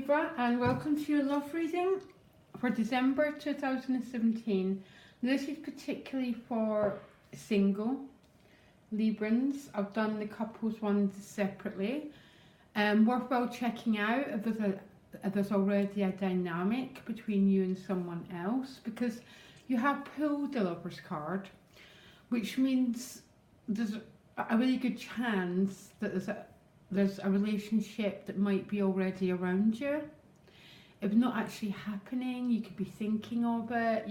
Libra, and welcome to your love reading for December 2017. This is particularly for single Librans. I've done the couples ones separately. Worthwhile checking out if there's already a dynamic between you and someone else, because you have pulled the Lover's card, which means there's a really good chance that there's a relationship that might be already around you. If not actually happening, you could be thinking of it.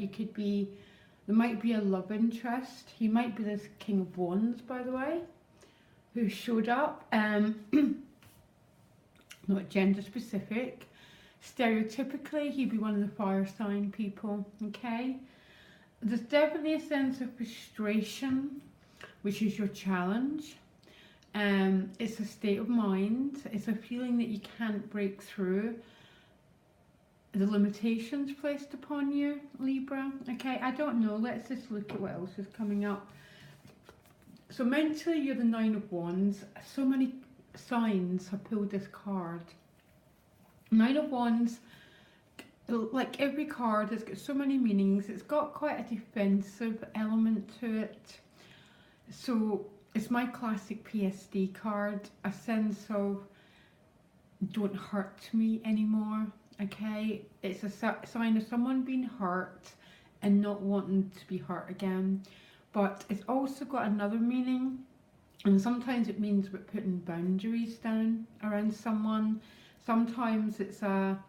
There might be a love interest. He might be this King of Wands, by the way, who showed up. Not gender specific. Stereotypically, he'd be one of the fire sign people, okay? There's definitely a sense of frustration, which is your challenge. It's a state of mind. It's a feeling that you can't break through the limitations placed upon you, Libra. Okay, I don't know. Let's just look at what else is coming up. So mentally, you're the Nine of Wands. So many signs have pulled this card. Nine of Wands, like every card, has got so many meanings. It's got quite a defensive element to it. So it's my classic PSD card, a sense of don't hurt me anymore, okay? It's a sign of someone being hurt and not wanting to be hurt again. But it's also got another meaning, and sometimes it means we're putting boundaries down around someone. Sometimes it's a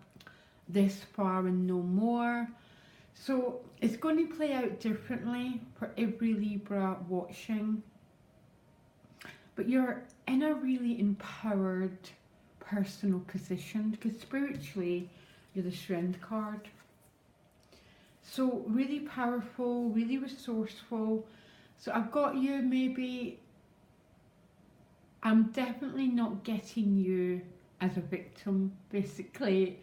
this far and no more. So it's going to play out differently for every Libra watching. But you're in a really empowered personal position, because spiritually you're the Strength card. So really powerful, really resourceful. So I've got you, maybe I'm definitely not getting you as a victim, basically.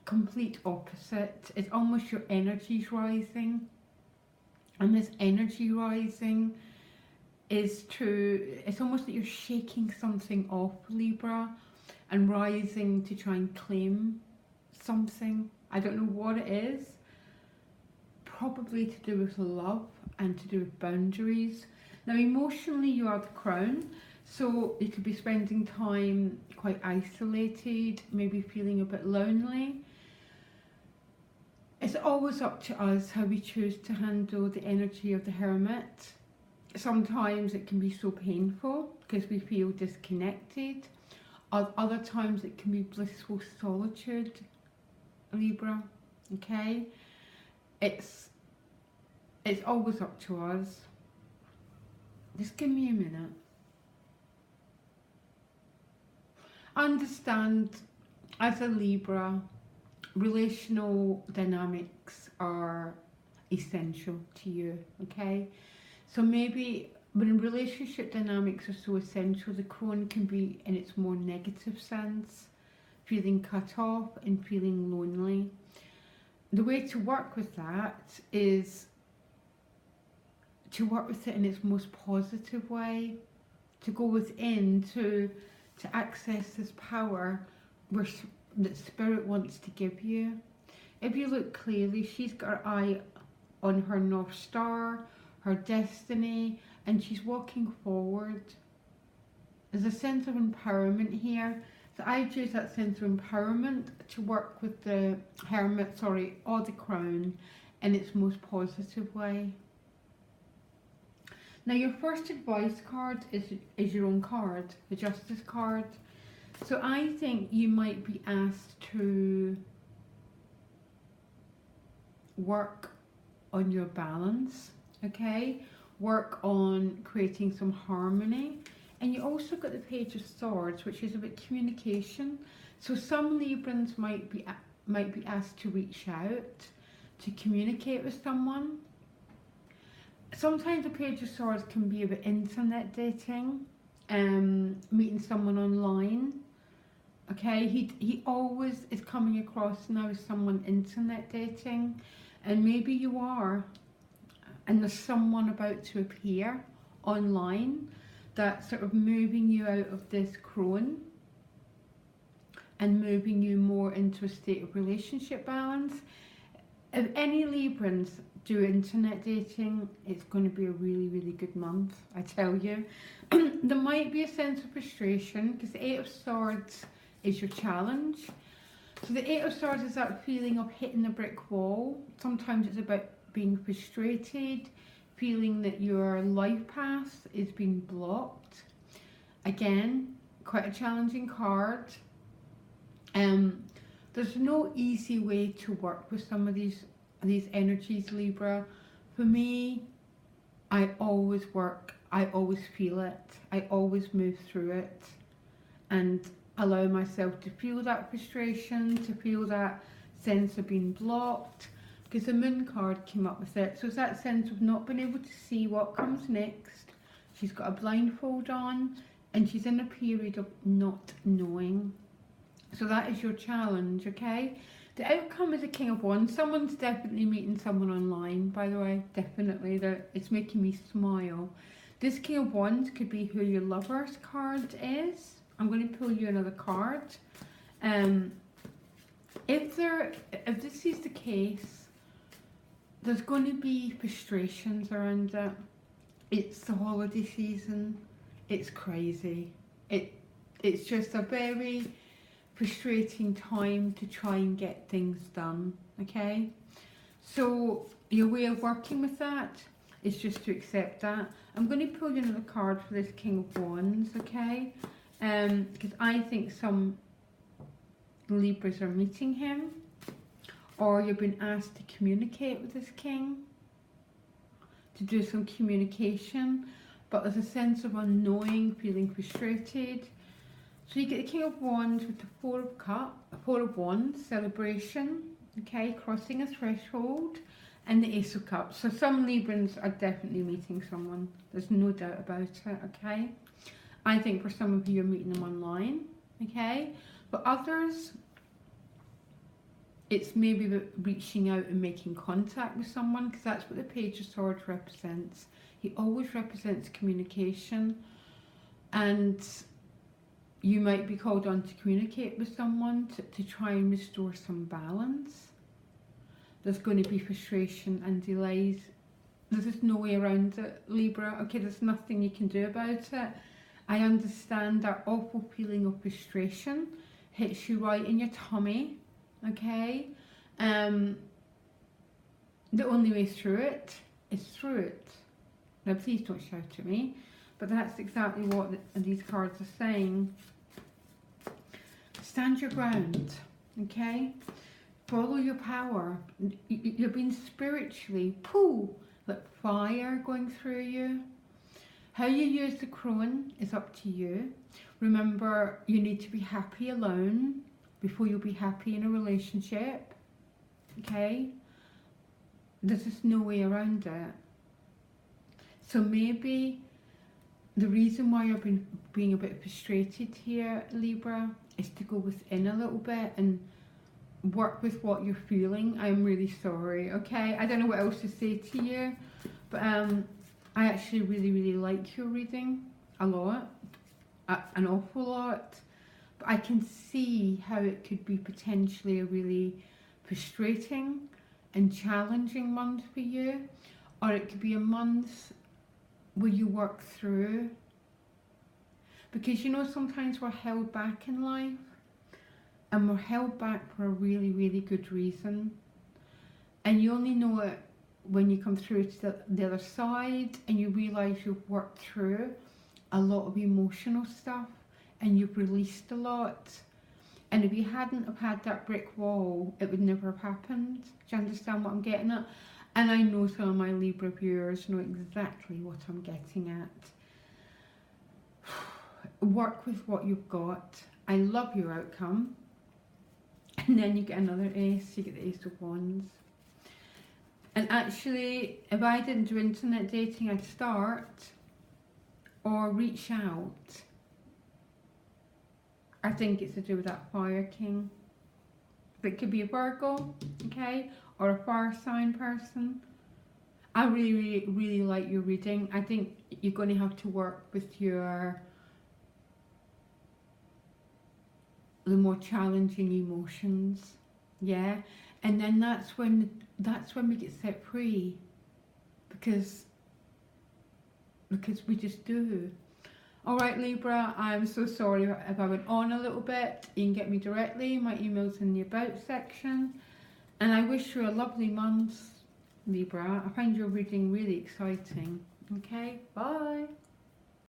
Complete opposite. It's almost your energy's rising. And this energy rising it's almost like you're shaking something off, Libra, and rising to try and claim something. I don't know what it is. Probably to do with love and to do with boundaries. Now emotionally you are the Crown, so you could be spending time quite isolated, maybe feeling a bit lonely. It's always up to us how we choose to handle the energy of the Hermit. Sometimes it can be so painful because we feel disconnected. Other times it can be blissful solitude, Libra, okay? It's always up to us. Just give me a minute. Understand, as a Libra, relational dynamics are essential to you, okay? So maybe when relationship dynamics are so essential, the Crone can be in its more negative sense, feeling cut off and feeling lonely. The way to work with that is to work with it in its most positive way, to go within, to access this power that Spirit wants to give you. If you look clearly, she's got her eye on her North Star, her destiny, and she's walking forward. There's a sense of empowerment here. So I'd use that sense of empowerment to work with the Hermit, or the Crown, in its most positive way. Now your first advice card is your own card, the Justice card. So I think you might be asked to work on your balance, okay? Work on creating some harmony. And you also got the Page of Swords, which is about communication. So some Librans might be asked to reach out, to communicate with someone. Sometimes the Page of Swords can be about internet dating, meeting someone online. Okay, he always is coming across now as someone internet dating, and maybe you are, and there's someone about to appear online that's sort of moving you out of this Crone and moving you more into a state of relationship balance. If any Librans do internet dating, it's going to be a really, really good month, I tell you. There might be a sense of frustration because the Eight of Swords is your challenge. So the Eight of Swords is that feeling of hitting a brick wall. Sometimes it's about being frustrated, feeling that your life path is being blocked. Again, quite a challenging card. There's no easy way to work with some of these energies, Libra. For me, I always work, I always feel it, I always move through it and allow myself to feel that frustration, to feel that sense of being blocked, because the Moon card came up with it. So it's that sense of not being able to see what comes next. She's got a blindfold on and she's in a period of not knowing. So that is your challenge, okay? The outcome is a King of Wands. Someone's definitely meeting someone online, by the way. Definitely. It's making me smile. This King of Wands could be who your lover's card is. I'm going to pull you another card. If this is the case, there's going to be frustrations around it. It's the holiday season. It's crazy. It's just a very frustrating time to try and get things done, okay? So your way of working with that is just to accept that. I'm going to pull you another card for this King of Wands, okay? Because I think some Libras are meeting him, or you've been asked to communicate with this king, to do some communication, but there's a sense of unknowing, feeling frustrated. So you get the King of Wands with the Four of Wands, celebration, okay, crossing a threshold, and the Ace of Cups. So some Librans are definitely meeting someone. There's no doubt about it, okay? I think for some of you, you're meeting them online, okay? But others, it's maybe reaching out and making contact with someone, because that's what the Page of Swords represents. He always represents communication, and you might be called on to communicate with someone to try and restore some balance. There's going to be frustration and delays. There's just no way around it, Libra. Okay, there's nothing you can do about it. I understand that awful feeling of frustration hits you right in your tummy, okay? The only way through it is through it. Now please don't shout at me, but that's exactly what these cards are saying. Stand your ground, okay? Follow your power. You're being spiritually, like fire going through you. How you use the crone is up to you. Remember, you need to be happy alone before you'll be happy in a relationship, okay? There's just no way around it. So maybe the reason why you're being a bit frustrated here, Libra, is to go within a little bit and work with what you're feeling. I'm really sorry, okay? I don't know what else to say to you, but I actually really, really like your reading a lot, an awful lot. But I can see how it could be potentially a really frustrating and challenging month for you, or it could be a month where you work through, because you know sometimes we're held back in life, and we're held back for a really, really good reason, and you only know it when you come through to the other side and you realise you've worked through a lot of emotional stuff and you've released a lot. And if you hadn't have had that brick wall, it would never have happened. Do you understand what I'm getting at? And I know some of my Libra viewers know exactly what I'm getting at. Work with what you've got. I love your outcome. And then you get another ace, you get the Ace of Wands. And actually, if I didn't do internet dating, I'd start or reach out. I think it's to do with that Fire King. It could be a Virgo, okay, or a fire sign person. I really, really, really like your reading. I think you're going to have to work with your the more challenging emotions. Yeah, and then that's when we get set free, because we just do. All right, Libra, I'm so sorry if I went on a little bit. You can get me directly. My email's in the about section. And I wish you a lovely month, Libra. I find your reading really exciting. Okay, bye.